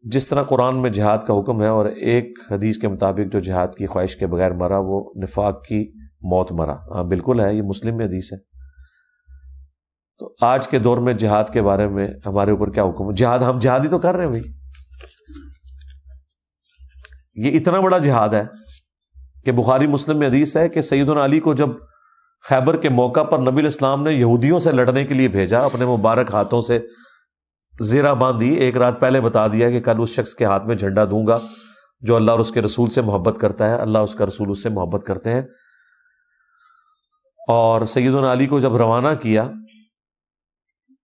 جس طرح قرآن میں جہاد کا حکم ہے اور ایک حدیث کے مطابق جو جہاد کی خواہش کے بغیر مرا وہ نفاق کی موت مرا. ہاں بالکل ہے، یہ مسلم میں حدیث ہے. تو آج کے دور میں جہاد کے بارے میں ہمارے اوپر کیا حکم ہے؟ جہاد، ہم جہاد ہی تو کر رہے ہیں بھائی. یہ اتنا بڑا جہاد ہے کہ بخاری مسلم میں حدیث ہے کہ سیدنا علی کو جب خیبر کے موقع پر نبی الاسلام نے یہودیوں سے لڑنے کے لیے بھیجا، اپنے مبارک ہاتھوں سے زیرہ باندھی، ایک رات پہلے بتا دیا کہ کل اس شخص کے ہاتھ میں جھنڈا دوں گا جو اللہ اور اس کے رسول سے محبت کرتا ہے، اللہ اس کا رسول اس سے محبت کرتے ہیں. اور سیدنا علی کو جب روانہ کیا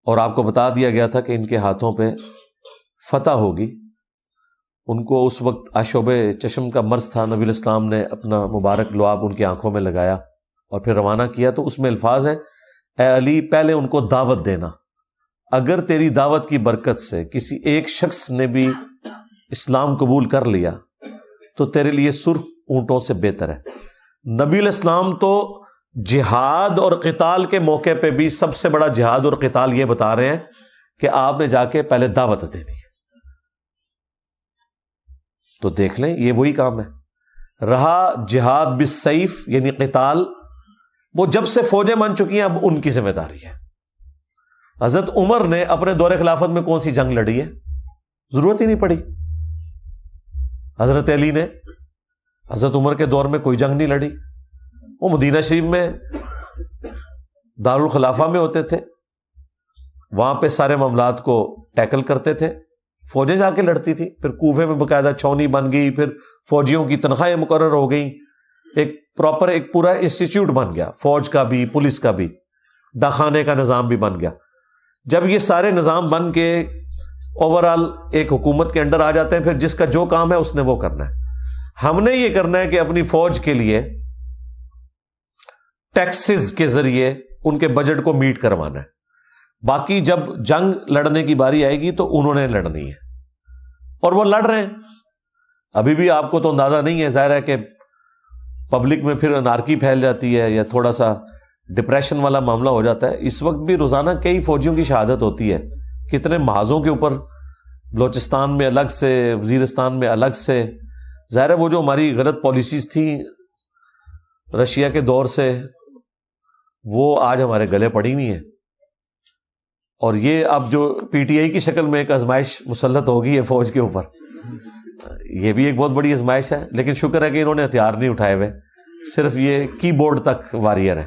اور آپ کو بتا دیا گیا تھا کہ ان کے ہاتھوں پہ فتح ہوگی، ان کو اس وقت آشوب چشم کا مرض تھا، نبی الاسلام نے اپنا مبارک لعاب ان کی آنکھوں میں لگایا اور پھر روانہ کیا. تو اس میں الفاظ ہے، اے علی پہلے ان کو دعوت دینا، اگر تیری دعوت کی برکت سے کسی ایک شخص نے بھی اسلام قبول کر لیا تو تیرے لیے سرخ اونٹوں سے بہتر ہے. نبی الاسلام تو جہاد اور قتال کے موقع پہ بھی سب سے بڑا جہاد اور قتال یہ بتا رہے ہیں کہ آپ نے جا کے پہلے دعوت دینی ہے. تو دیکھ لیں یہ وہی کام ہے. رہا جہاد بالسیف یعنی قتال، وہ جب سے فوجیں بن چکی ہیں اب ان کی ذمہ داری ہے. حضرت عمر نے اپنے دور خلافت میں کون سی جنگ لڑی ہے؟ ضرورت ہی نہیں پڑی. حضرت علی نے حضرت عمر کے دور میں کوئی جنگ نہیں لڑی. وہ مدینہ شریف میں دارالخلافہ میں ہوتے تھے، وہاں پہ سارے معاملات کو ٹیکل کرتے تھے. فوجیں جا کے لڑتی تھی، پھر کوفے میں باقاعدہ چھاونی بن گئی، پھر فوجیوں کی تنخواہیں مقرر ہو گئیں، ایک پراپر ایک پورا انسٹیٹیوٹ بن گیا، فوج کا بھی پولیس کا بھی، ڈاکخانے کا نظام بھی بن گیا. جب یہ سارے نظام بن کے اوورال ایک حکومت کے انڈر آ جاتے ہیں، پھر جس کا جو کام ہے اس نے وہ کرنا ہے. ہم نے یہ کرنا ہے کہ اپنی فوج کے لیے ٹیکسز کے ذریعے ان کے بجٹ کو میٹ کروانا ہے. باقی جب جنگ لڑنے کی باری آئے گی تو انہوں نے لڑنی ہے، اور وہ لڑ رہے ہیں. ابھی بھی آپ کو تو اندازہ نہیں ہے، ظاہر ہے کہ پبلک میں پھر انارکی پھیل جاتی ہے یا تھوڑا سا ڈپریشن والا معاملہ ہو جاتا ہے. اس وقت بھی روزانہ کئی فوجیوں کی شہادت ہوتی ہے، کتنے محاذوں کے اوپر، بلوچستان میں الگ سے، وزیرستان میں الگ سے. ظاہر ہے وہ جو ہماری غلط پالیسیز تھیں رشیا کے دور سے، وہ آج ہمارے گلے پڑی نہیں ہے. اور یہ اب جو پی ٹی آئی کی شکل میں ایک آزمائش مسلط ہوگی ہے فوج کے اوپر، یہ بھی ایک بہت بڑی آزمائش ہے. لیکن شکر ہے کہ انہوں نے ہتھیار نہیں اٹھائے ہوئے، صرف یہ کی بورڈ تک واریر ہے.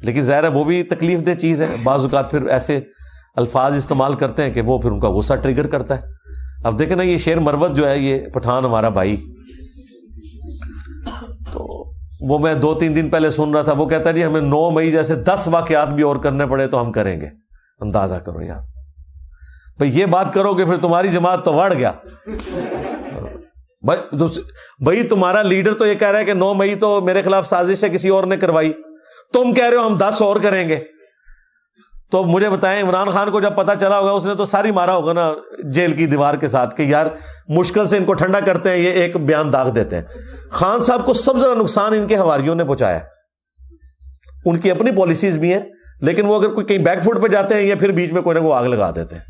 لیکن ظاہر ہے وہ بھی تکلیف دہ چیز ہے. بعض اوقات پھر ایسے الفاظ استعمال کرتے ہیں کہ وہ پھر ان کا غصہ ٹریگر کرتا ہے. اب دیکھیں نا، یہ شیر مروت جو ہے، یہ پٹھان ہمارا بھائی، تو وہ میں 2-3 دن پہلے سن رہا تھا، وہ کہتا ہے جی ہمیں 9 مئی جیسے 10 واقعات بھی اور کرنے پڑے تو ہم کریں گے. اندازہ کرو یار بھائی، یہ بات کرو کہ پھر تمہاری جماعت تو وڑ گیا بھائی. تمہارا لیڈر تو یہ کہہ رہا ہے کہ 9 مئی تو میرے خلاف سازش ہے، کسی اور نے کروائی، تم کہہ رہے ہو ہم 10 اور کریں گے. تو مجھے بتائیں، عمران خان کو جب پتا چلا ہوگا اس نے تو ساری مارا ہوگا نا جیل کی دیوار کے ساتھ کہ یار مشکل سے ان کو ٹھنڈا کرتے ہیں، یہ ایک بیان داغ دیتے ہیں. خان صاحب کو سب سے زیادہ نقصان ان کے حواریوں نے پہنچایا. ان کی اپنی پالیسیز بھی ہیں، لیکن وہ اگر کوئی کہیں بیک فوٹ پہ جاتے ہیں یا پھر بیچ میں کوئی نہ کوئی آگ لگا دیتے ہیں.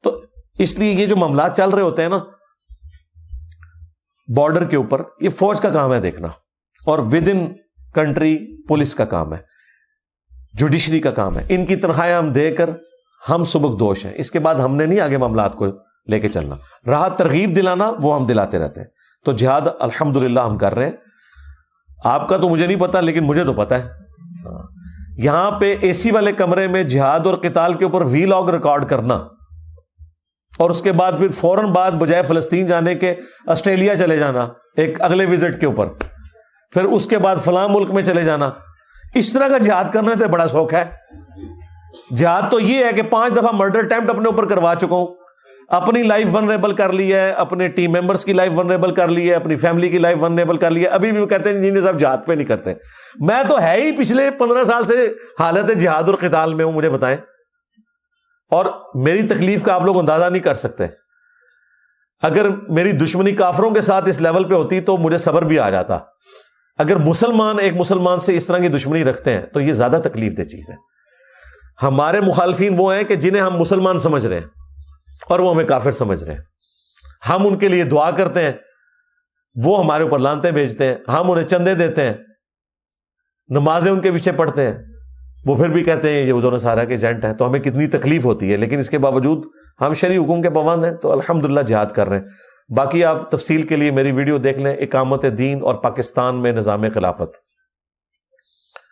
تو اس لیے یہ جو معاملات چل رہے ہوتے ہیں نا بارڈر کے اوپر، یہ فوج کا کام ہے دیکھنا، اور ود ان کنٹری پولیس کا کام ہے، جوڈیشری کا کام ہے. ان کی تنخواہیں ہم دے کر ہم سبک دوش ہیں. اس کے بعد ہم نے نہیں آگے معاملات کو لے کے چلنا. رہا ترغیب دلانا، وہ ہم دلاتے رہتے ہیں. تو جہاد الحمدللہ ہم کر رہے ہیں. آپ کا تو مجھے نہیں پتا، لیکن مجھے تو پتا ہے. یہاں پہ اے سی والے کمرے میں جہاد اور قتال کے اوپر وی لاگ ریکارڈ کرنا، اور اس کے بعد پھر فوراً بعد بجائے فلسطین جانے کے آسٹریلیا چلے جانا ایک اگلے وزٹ کے اوپر، پھر اس کے بعد فلاں ملک میں چلے جانا، اس طرح کا جہاد کرنا تو بڑا شوق ہے. جہاد تو یہ ہے کہ 5 دفعہ مرڈر اٹیمپٹ اپنے اوپر کروا چکا ہوں، اپنی لائف ونریبل کر لی ہے، اپنے ٹیم ممبرس کی لائف ونریبل کر لی ہے، اپنی فیملی کی لائف ونریبل کر لی ہے. ابھی بھی وہ کہتے ہیں جی صاحب جہاد پہ نہیں کرتے. میں تو ہے ہی پچھلے 15 سال سے حالت جہاد اور قتال میں ہوں، مجھے بتائیں. اور میری تکلیف کا آپ لوگ اندازہ نہیں کر سکتے. اگر میری دشمنی کافروں کے ساتھ اس لیول پہ ہوتی تو مجھے صبر بھی آ جاتا. اگر مسلمان ایک مسلمان سے اس طرح کی دشمنی رکھتے ہیں تو یہ زیادہ تکلیف دہ چیز ہے. ہمارے مخالفین وہ ہیں کہ جنہیں ہم مسلمان سمجھ رہے ہیں اور وہ ہمیں کافر سمجھ رہے ہیں. ہم ان کے لیے دعا کرتے ہیں، وہ ہمارے اوپر لعنتیں بھیجتے ہیں، ہم انہیں چندے دیتے ہیں، نمازیں ان کے پیچھے پڑھتے ہیں، وہ پھر بھی کہتے ہیں یہود و نصارہ کے ایجنٹ ہیں، تو ہمیں کتنی تکلیف ہوتی ہے، لیکن اس کے باوجود ہم شرعی حکم کے پابند ہیں تو الحمدللہ جہاد کر رہے ہیں۔ باقی آپ تفصیل کے لیے میری ویڈیو دیکھ لیں، اقامت دین اور پاکستان میں نظام خلافت۔